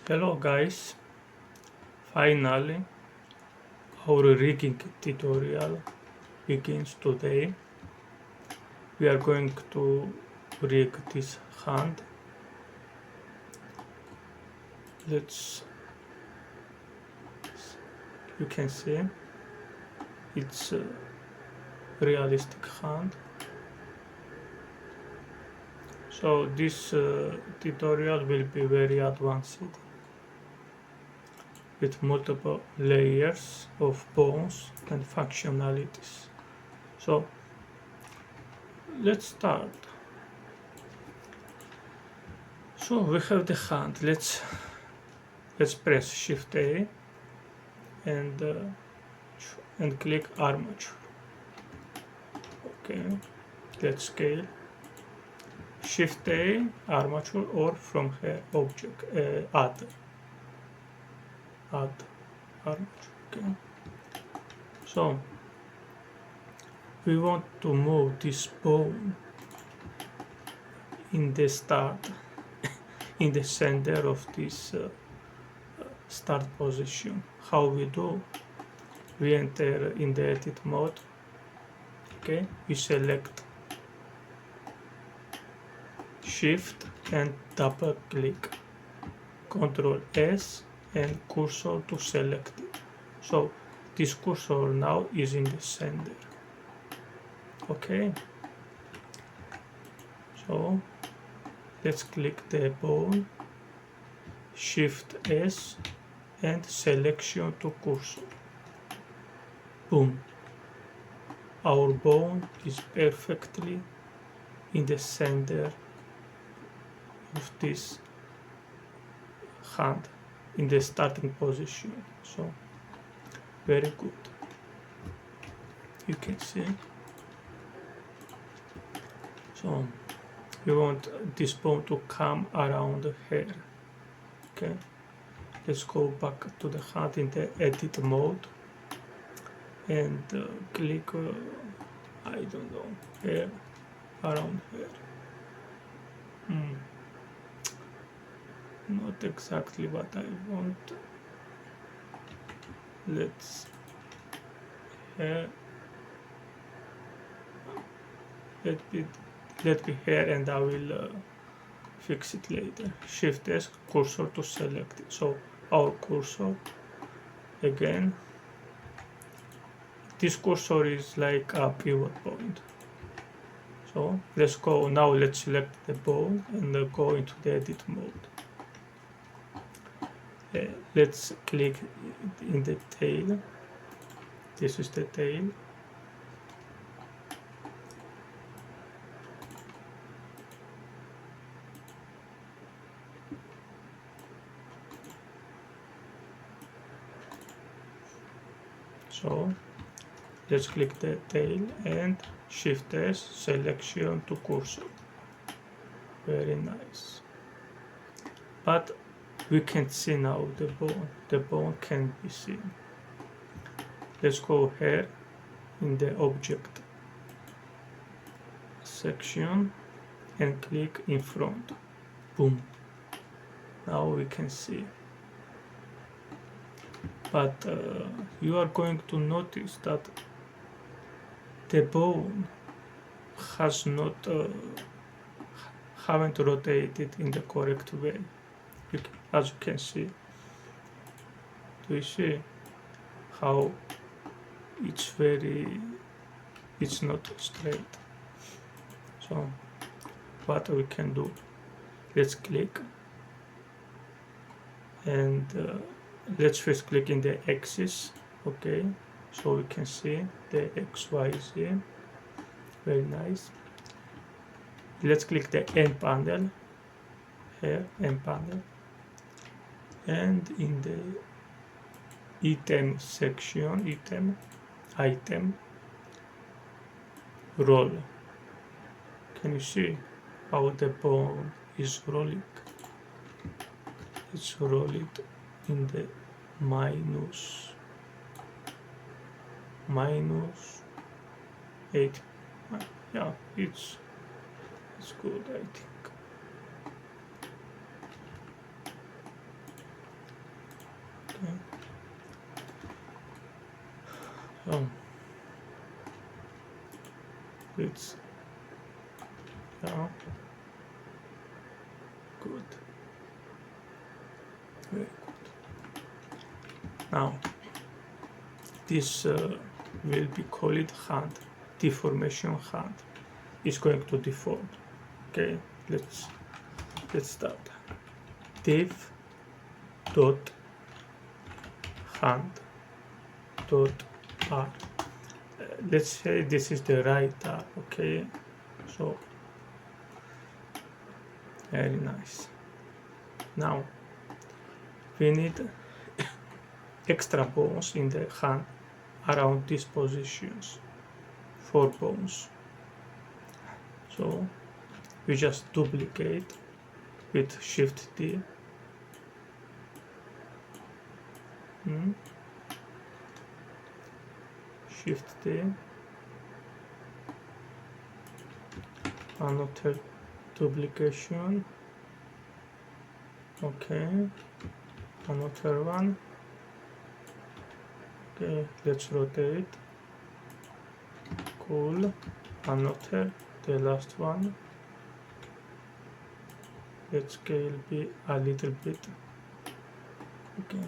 Hello guys, finally our rigging tutorial begins today. We are going to rig this hand. You can see it's a realistic hand. So this tutorial will be very advanced with multiple layers of bones and functionalities. So let's start. So we have the hand. Let's press Shift A and click armature. Okay, let's scale. Shift A, armature, or from here object add armature. Okay, so we want to move this bone in the start in the center of this start position. How we do? We enter in the edit mode. Okay, we select Shift and double click, Ctrl S and cursor to select it. So this cursor now is in the center. Okay, so let's click the bone, Shift S and selection to cursor. Boom, our bone is perfectly in the center of this hand in the starting position. So very good, you can see. So you want this bone to come around here. Okay, let's go back to the hand in the edit mode and click I don't know, here, around here. Not exactly what I want. Let's here. Let be here, and I will fix it later. Shift S, cursor to select it. So our cursor again. This cursor is like a pivot point. So let's go now. Let's select the bone and go into the edit mode. Let's click in the tail. This is the tail. So let's click the tail and Shift S, selection to cursor. Very nice. But we can't see now the bone. The bone can't be seen. Let's go here in the object section and click in front. Boom. Now we can see. But you are going to notice that the bone has not haven't rotated in the correct way. As you can see, do you see how it's not straight? So what we can do, let's click and let's first click in the axis. Okay, so we can see the XYZ. Very nice. Let's click the end panel here, end panel, and in the item section, item roll. Can you see how the bone is rolling? It's rolling in the minus 8. Yeah, it's good, I think. Okay. So it's good. Very good. Now this will be called hand, deformation hand. It's going to deform. Okay, let's start. Div dot hand dot r. Let's say this is the right r. Okay, so very nice. Now we need extra bones in the hand around these positions, 4 bones. So we just duplicate with Shift D. Shift D. Another duplication. Okay, another one. Okay, let's rotate. Cool. Another, the last one. Let's scale be a little bit. Okay.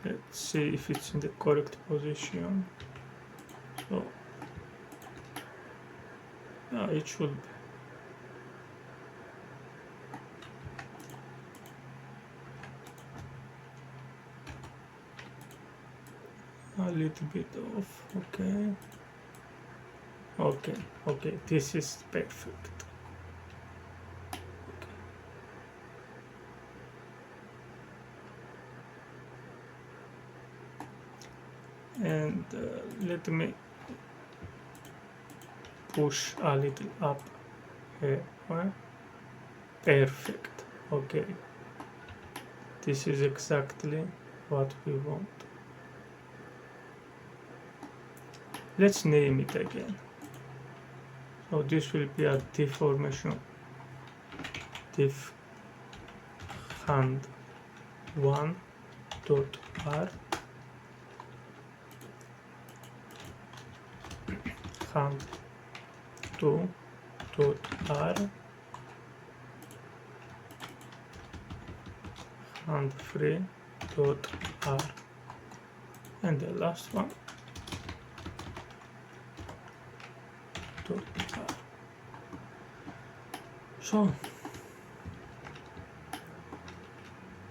Let's see if it's in the correct position. So it should be. A little bit off. Okay, this is perfect. And let me push a little up here. Perfect. Okay, this is exactly what we want. Let's name it again. So this will be a deformation div hand 1 dot r hand 2 dot r hand 3 dot r, and the last one dot r. So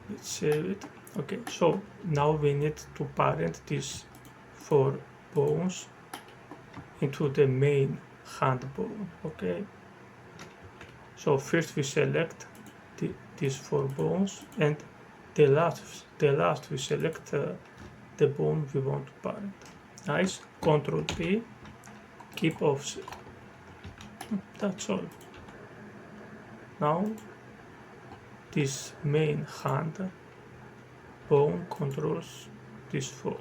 let's save it. Okay, so now we need to parent these 4 bones into the main hand bone. Okay, so first we select these 4 bones, and the last we select the bone we want to parent. Nice. Control P, keep offset. That's all. Now this main hand bone controls these 4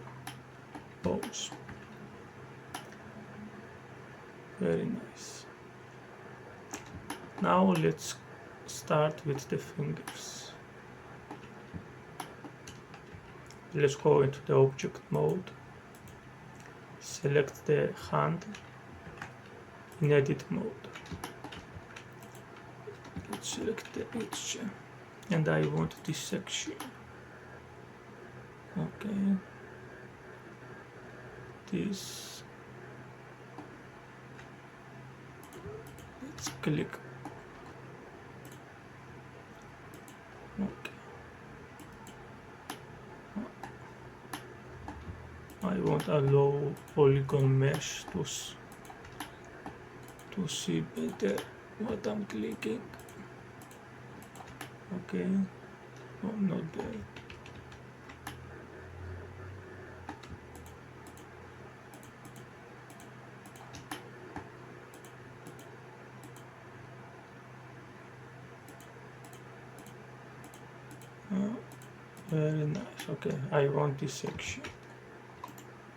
bones. Very nice. Now let's start with the fingers. Let's go into the object mode, select the hand in edit mode. Let's select the edge, and I want this section. Okay, this, let's click. Okay, I want a low polygon mesh to see better what I'm clicking. Okay, oh, not there. Very nice. Okay, I want this section.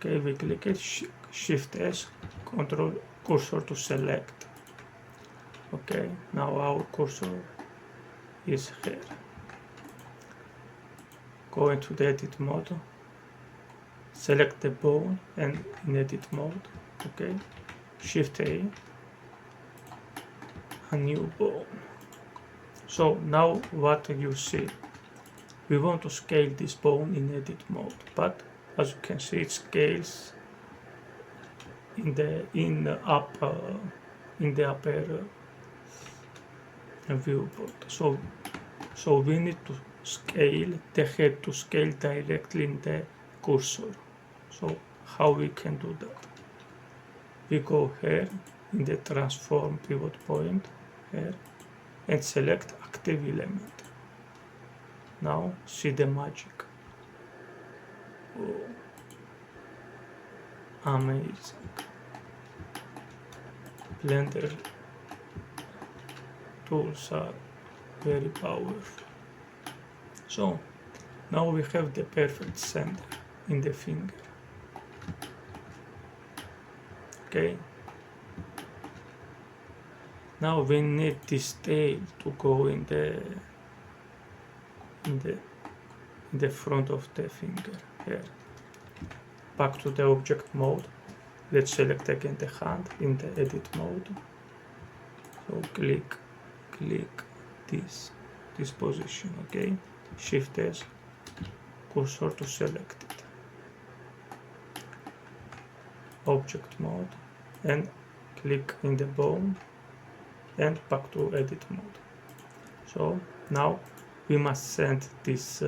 Okay, we click it, Shift S, control cursor to select. Okay, now our cursor is here. Go into the edit mode, select the bone and in edit mode, okay, Shift A, a new bone. So now what you see, we want to scale this bone in edit mode, but as you can see it scales in the upper viewport. So we need to scale the head to scale directly in the cursor. So how we can do that? We go here in the transform pivot point here and select active element. Now see the magic. Oh, amazing. Blender tools are very powerful. So now we have the perfect center in the finger. Okay. Now we need this tail to go in the front of the finger here. Back to the object mode. Let's select again the hand in the edit mode. So click this position, okay? Shift S, cursor to select it. Object mode and click in the bone and back to edit mode. So now we must send this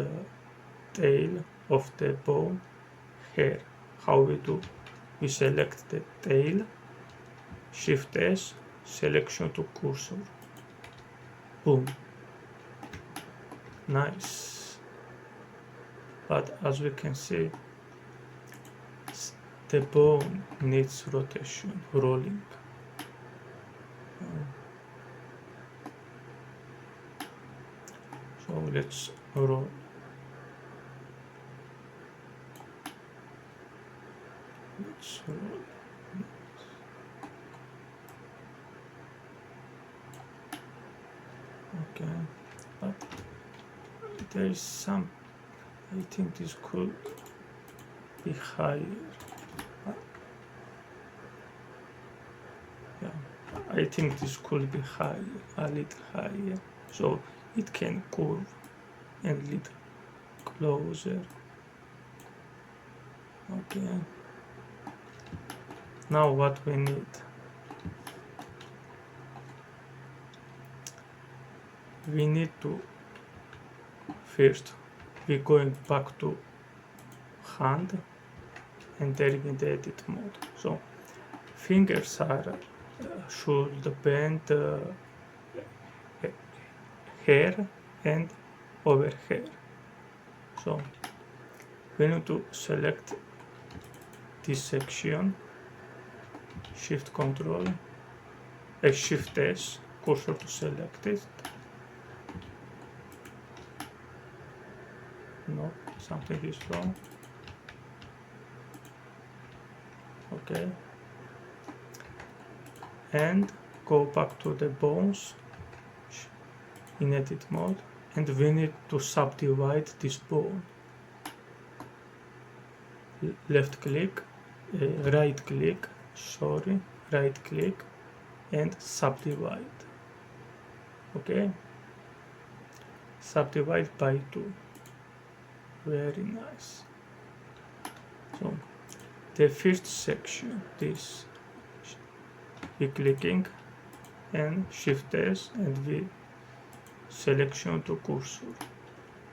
tail of the bone here. How we do? We select the tail, Shift S, selection to cursor. Boom. Nice. But as we can see, the bone needs rotation, rolling. So let's roll. Let's roll. Okay, but there is some, I think this could be higher. Yeah, I think this could be higher, a little higher, so it can curve and a little closer. Okay, now what we need, we need to first be going back to hand and there in the edit mode. So fingers are should bend here and over here. So we need to select this section, Shift Control, Shift S, cursor to select it. No, something is wrong. Okay. And go back to the bones in edit mode and we need to subdivide this bone. Left click, right click and subdivide. Okay, subdivide by 2. Very nice. So the first section, this, we clicking and Shift S and we selection to cursor.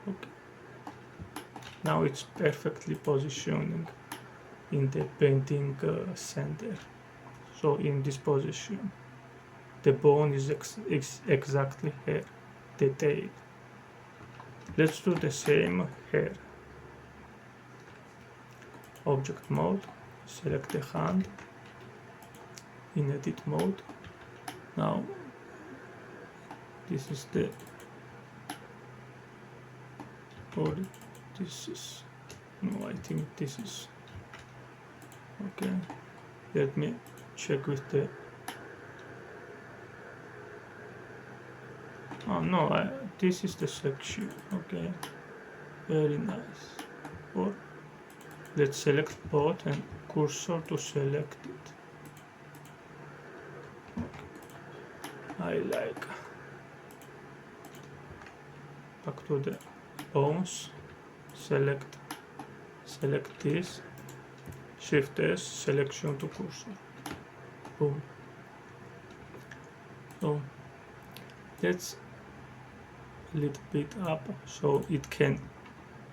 Okay. Now it's perfectly positioning in the painting center. So in this position, the bone is exactly here, the tail. Let's do the same here. Object mode, select the hand in edit mode. Now this is the, or this is, no, I think this is, Okay, let me check with the, oh no, this is the section. Okay, very nice. Or let's select both and cursor to select it. I like. Back to the bones, select this, Shift S, selection to cursor. Boom. So let's a little bit up so it can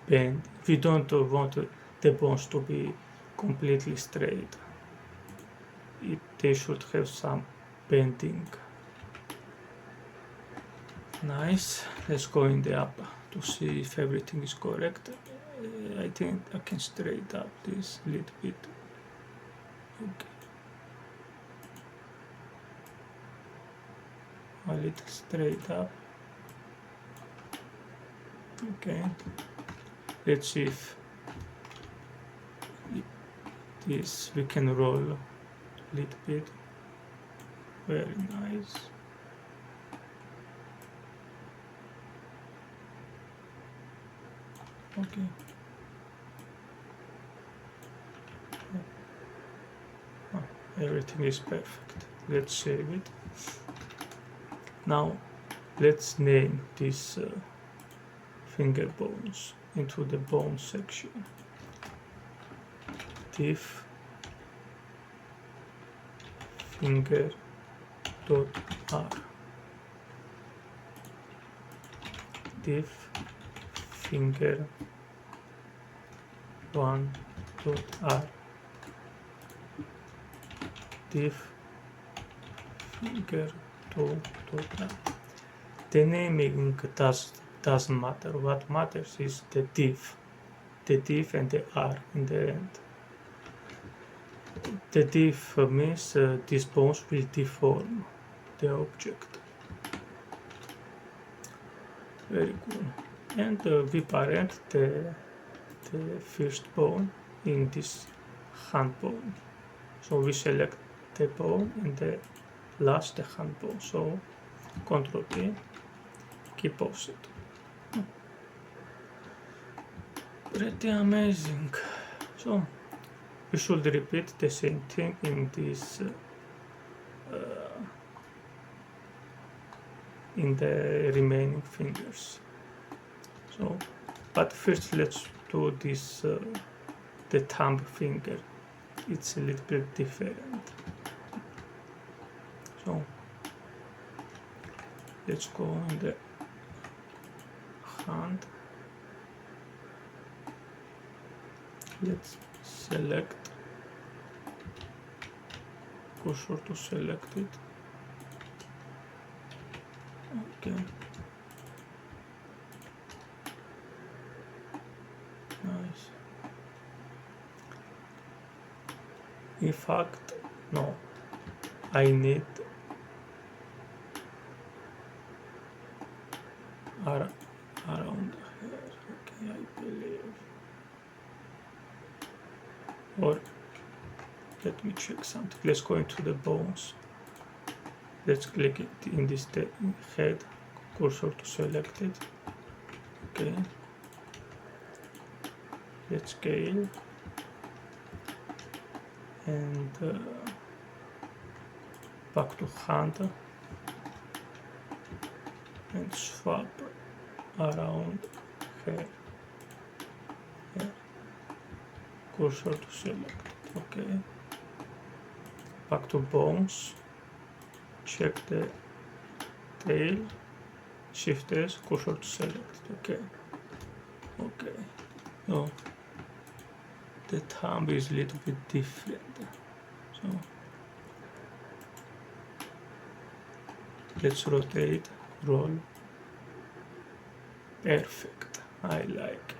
bend. We don't want the bones to be completely straight. They should have some bending. Nice. Let's go in the up to see if everything is correct. I think I can straighten up this a little bit. Okay. A little straight up. Okay. Let's see if this we can roll a little bit. Very nice. Okay. Oh, everything is perfect. Let's save it. Now let's name this finger bones into the bone section. Div finger dot r. Div finger 1 dot r. Div finger 2 dot r. The naming doesn't matter. What matters is the div and the r in the end. The div means these bones will deform the object. Very good. And we parent the first bone in this hand bone. So we select the bone and the last the hand bone. So Ctrl P, keep offset. Pretty amazing. So we should repeat the same thing in this in the remaining fingers. So, but first let's do this the thumb finger. It's a little bit different. So let's go in the hand. Let's select cursor to select it. Okay. Nice. In fact, no. I need around here. Okay, I believe. Or let me check something. Let's go into the bones. Let's click it in this head, cursor to select it. Okay. Let's scale and back to hand and swap around here. Cursor to select it. Okay. Back to bones. Check the tail, Shift S, cursor to select it. Okay. Okay. So the thumb is a little bit different. So let's rotate, roll. Perfect. I like it.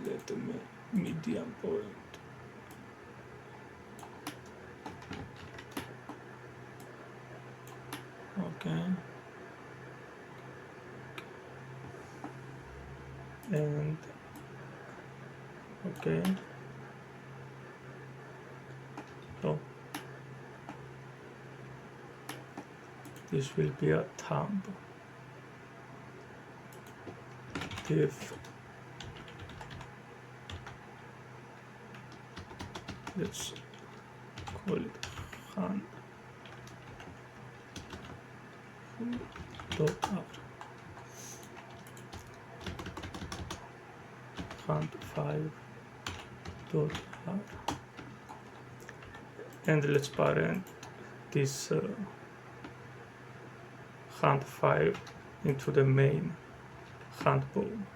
Let me medium point. Okay. and okay. So this will be a thumb. If let's call it hand dot r, hand 5 dot r, and let's parent this hand 5 into the main hand bone.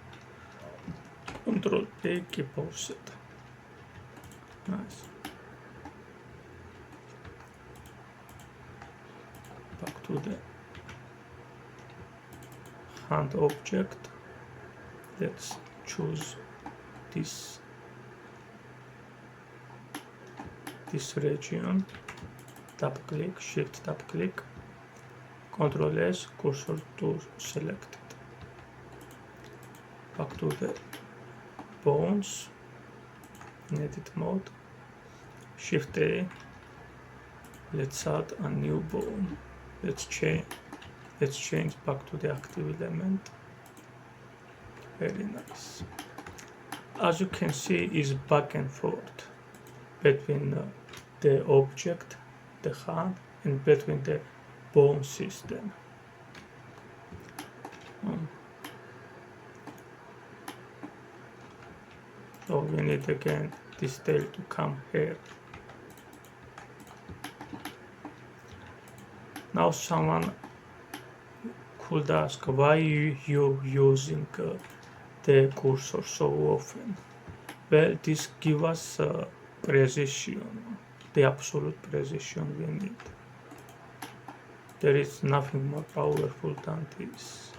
Control A, keep offset. Nice. Back to the hand object. Let's choose this region. Tap click, shift tap click, Control S, cursor to selected. Back to the bones, in edit mode, shift A, let's add a new bone. Let's change back to the active element. Very nice. As you can see, is back and forth between the object, the hand, and between the bone system. So we need again this tail to come here. Now someone could ask, why you using the cursor so often? Well, this gives us precision, the absolute precision we need. There is nothing more powerful than this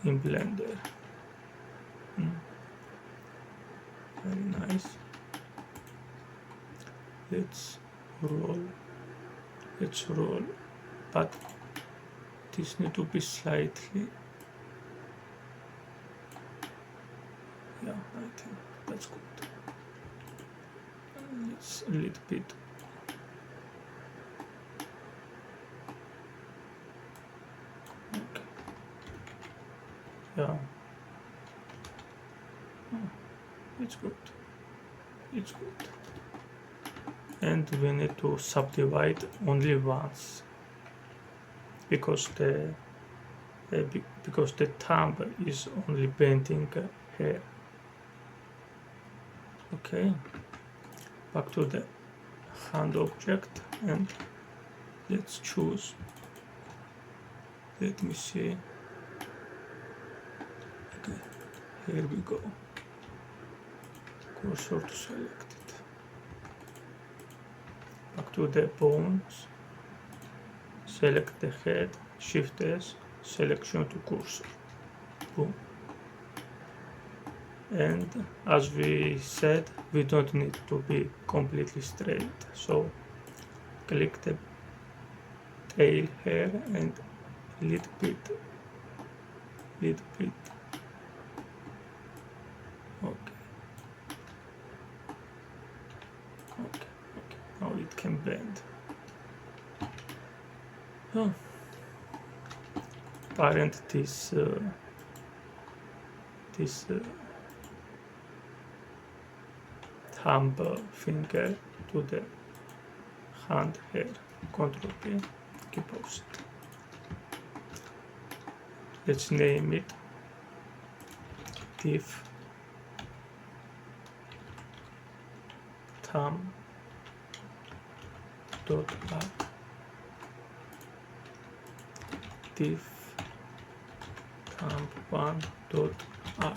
in Blender. Very nice. Let's roll, but this need to be slightly, yeah, I think that's good. It's a little bit. Okay. Yeah. It's good. It's good. And we need to subdivide only once, because the thumb is only bending here. Okay. Back to the hand object, and let's choose. Let me see. Okay. Here we go. Cursor to selected. Back to the bones, select the head, shift S, selection to cursor. Boom. And as we said, we don't need to be completely straight, so click the tail here and little bit. Okay. Now it can bend. Oh. Parent this thumb finger to the hand here. Control P, keep offset. Let's name it diff thumb dot r, diff thumb 1 dot r.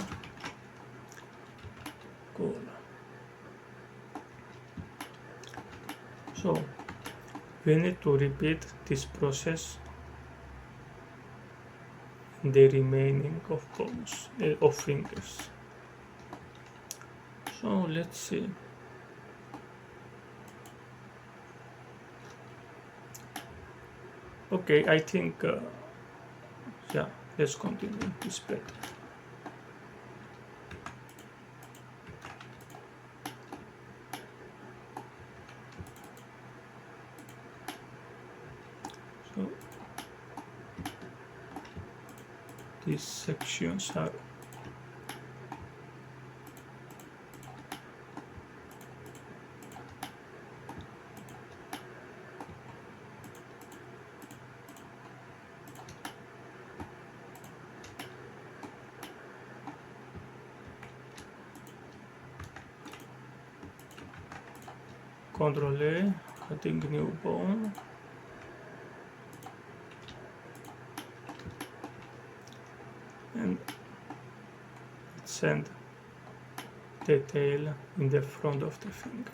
Cool. So we need to repeat this process in the remaining of bones, of fingers. So let's see. Okay, I think, yeah, let's continue. It's better. these sections are Ctrl A, cutting new bone. And send the tail in the front of the finger.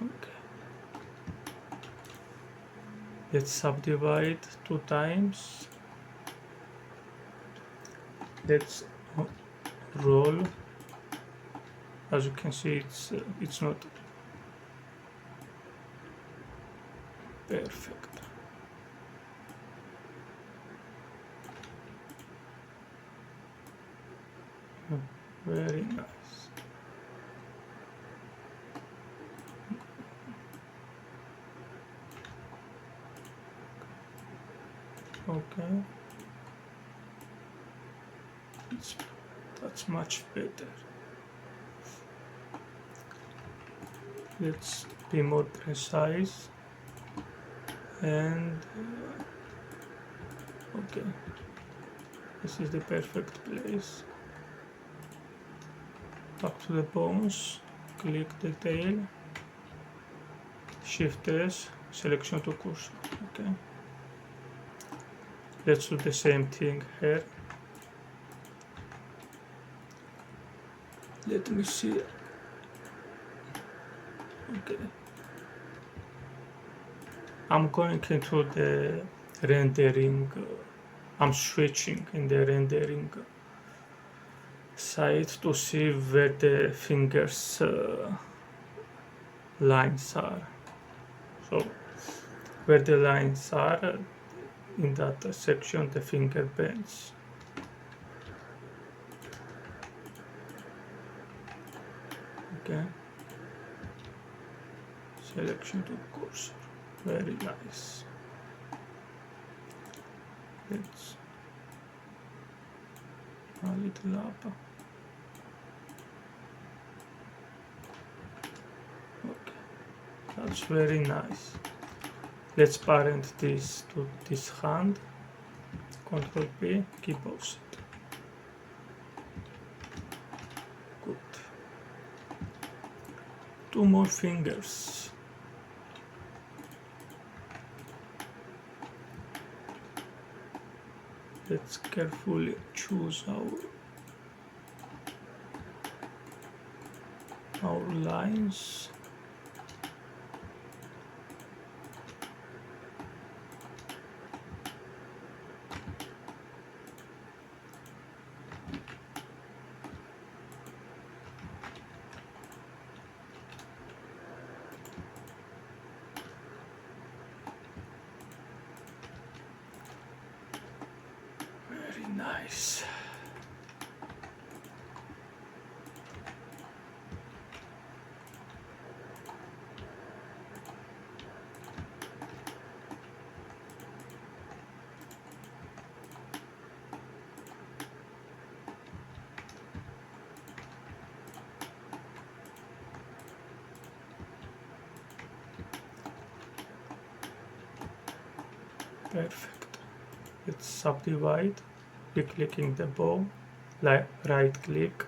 Okay. Let's subdivide 2 times. Let's roll. As you can see, it's not perfect. Very nice. Okay. That's much better. Let's be more precise. And okay, this is the perfect place. Back to the bones, click the tail, Shift S, selection to cursor. Okay. Let's do the same thing here. Let me see. Okay. I'm going into the rendering. I'm switching in the rendering side to see where the fingers lines are. So where the lines are, in that section the finger bends. Okay. Selection to cursor. Very nice. Let's a little up. Okay, that's very nice. Let's parent this to this hand. Ctrl P, keep offset. Good. 2 more fingers. Let's carefully choose our lines. Very nice. Perfect. Let's subdivide by clicking the bow, right click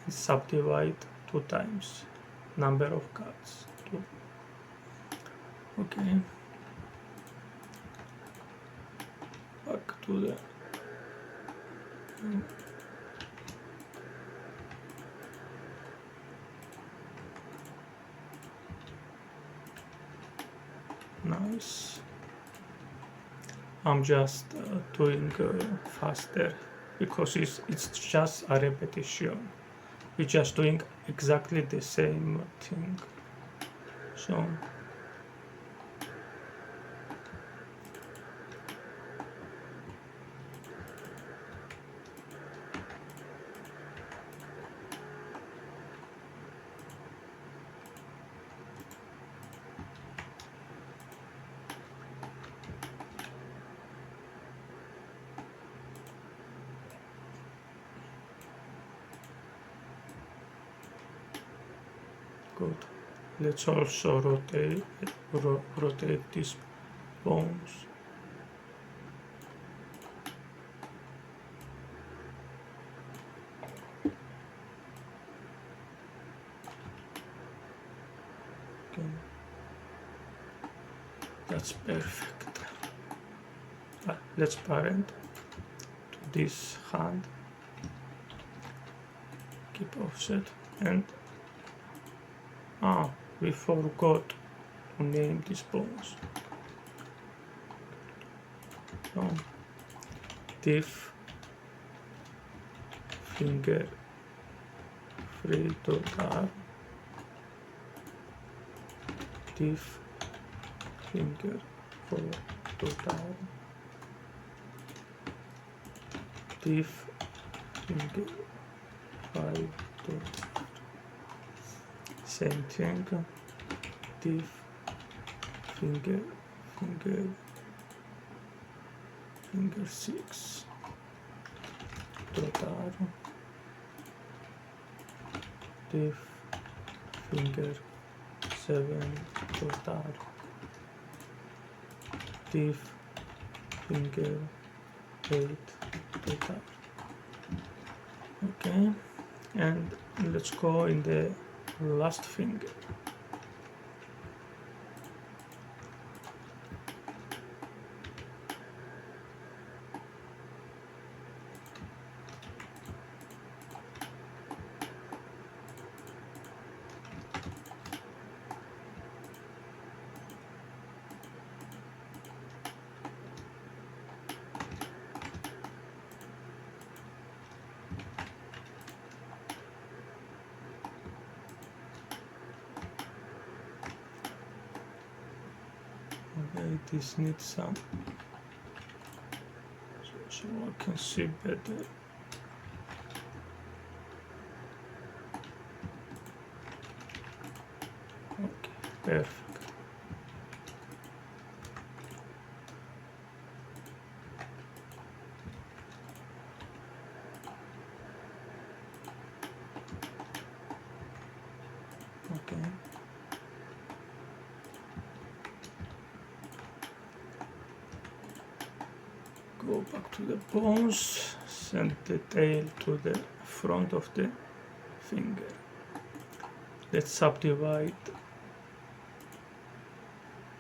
and subdivide 2 times. Number of cuts 2. Okay. Back to the nice. I'm just doing faster because it's just a repetition. We're just doing exactly the same thing. So Good. Let's also rotate these bones. Okay. That's perfect. Let's parent to this hand. Keep offset and we forgot to name these bones. So diff finger free.arm, diff finger 4.arm, diff finger 5.arm. Same thing, diff finger 6 .arm, diff finger 7 .arm, diff finger 8 .arm. Okay, and let's go in the last finger. Okay, this needs some, so I can see better. Okay, perfect. Okay. Go back to the bones, send the tail to the front of the finger. Let's subdivide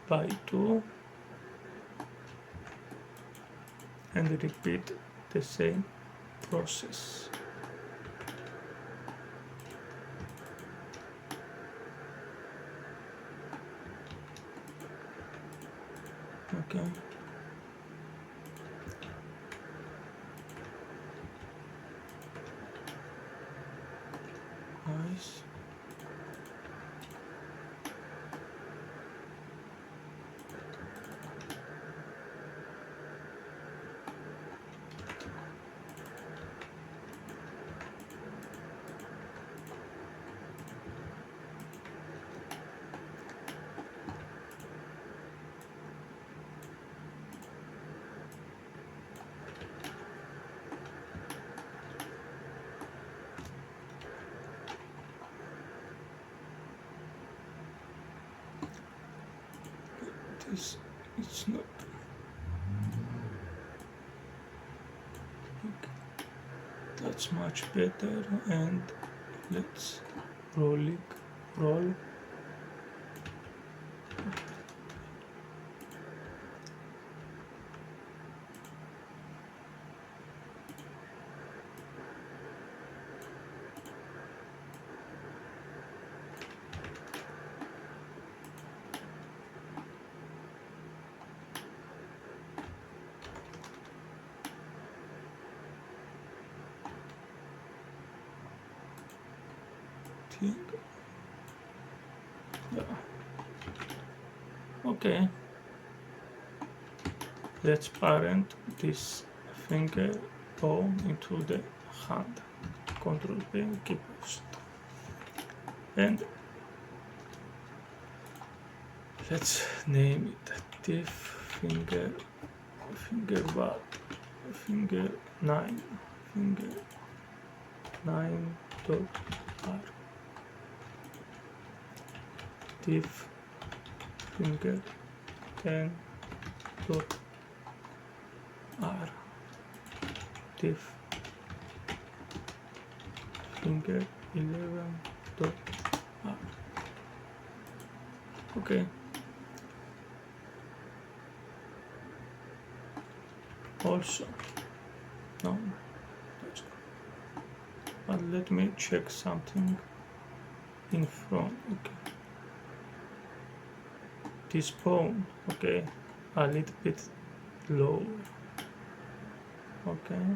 by 2 and repeat the same process. Okay. Nice. It's not okay. That's much better, and let's roll. Yeah. Okay, let's parent this finger bone into the hand. Control P, keep it, and let's name it diff finger 9 finger 9.r. diff finger 10 dot r diff finger 11 dot r. Okay. Also, no, that's good. But let me check something in front. Okay. This pawn, okay, a little bit low. Okay.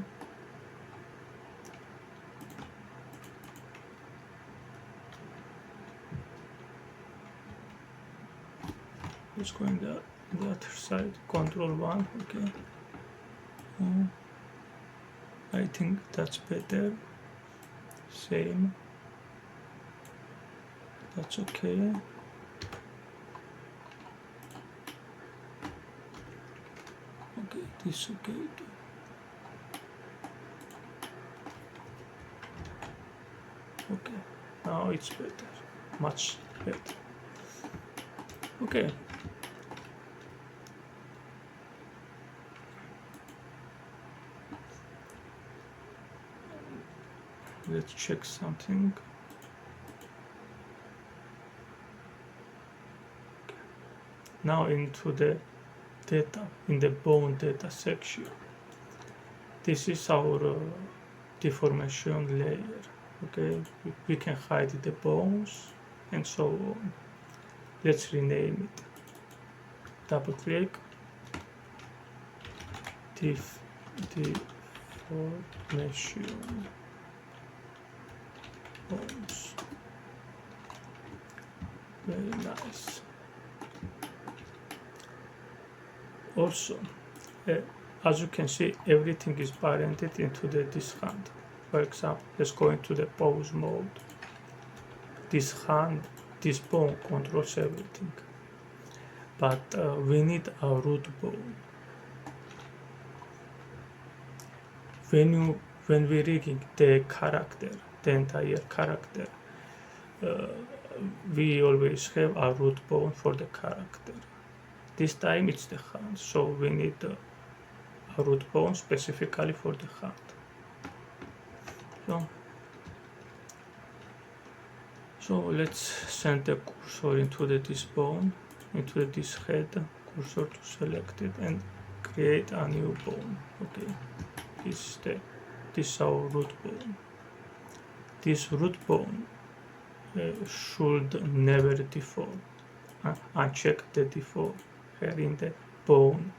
Let's go in the other side. Control 1. Okay. I think that's better. Same. That's okay. Okay, this okay too. Okay, now it's better, much better. Okay. Let's check something. Now into the data, in the bone data section. This is our deformation layer. Okay, we can hide the bones and so on. Let's rename it. Double click. Deformation bones. Very nice. Also, as you can see, everything is parented into this hand. For example, let's go into the pose mode. This hand, this bone controls everything. But we need a root bone. When we're rigging the character, the entire character, we always have a root bone for the character. This time it's the hand, so we need a root bone specifically for the hand. So let's send the cursor into this bone, into this head, cursor to select it and create a new bone. Okay, this is our root bone. This root bone should never deform. Uncheck the deform here in the bone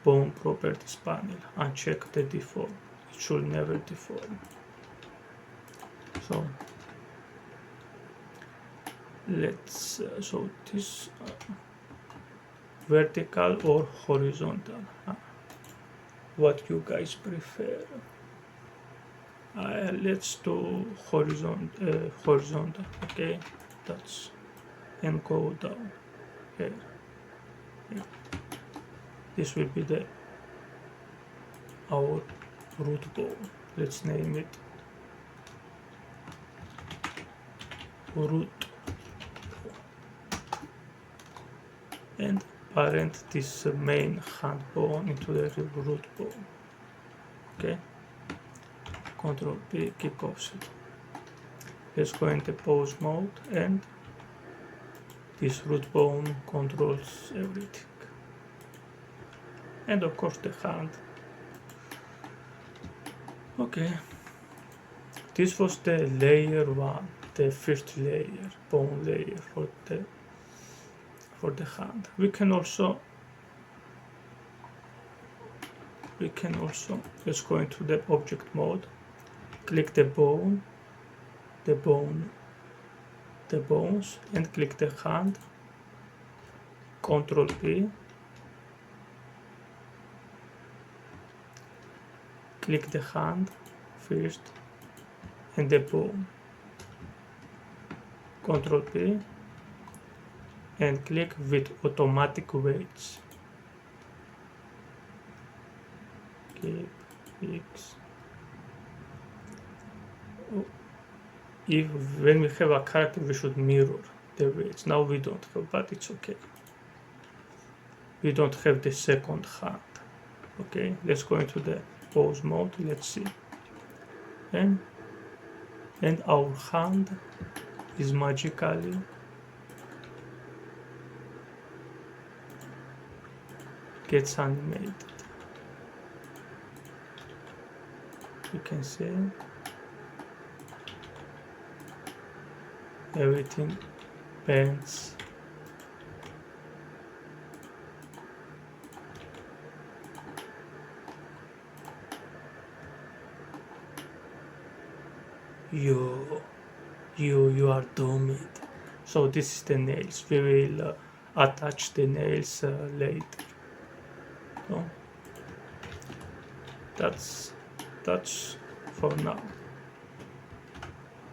properties panel. Uncheck the deform. It should never deform. So let's so this vertical or horizontal, what you guys prefer. Let's do horizontal. Okay, that's and go down here. This will be our root bone. Let's name it root and parent this main hand bone into the root bone. Okay, Control P, keep offset. Let's go into pose mode and this root bone controls everything. And of course the hand. Okay, this was the layer 1, the first layer, bone layer for the hand. We can also let's go into the object mode, click the bones and click the hand, Control P, click the hand first and the bone, Control P and click with automatic weights. Keep X. When we have a character, we should mirror the weights. Now we don't have, but it's okay. We don't have the second hand. Okay, let's go into the pose mode. Let's see. And our hand is magically gets animated. You can see everything bends. You are doomed. So this is the nails. We will attach the nails later. So that's for now.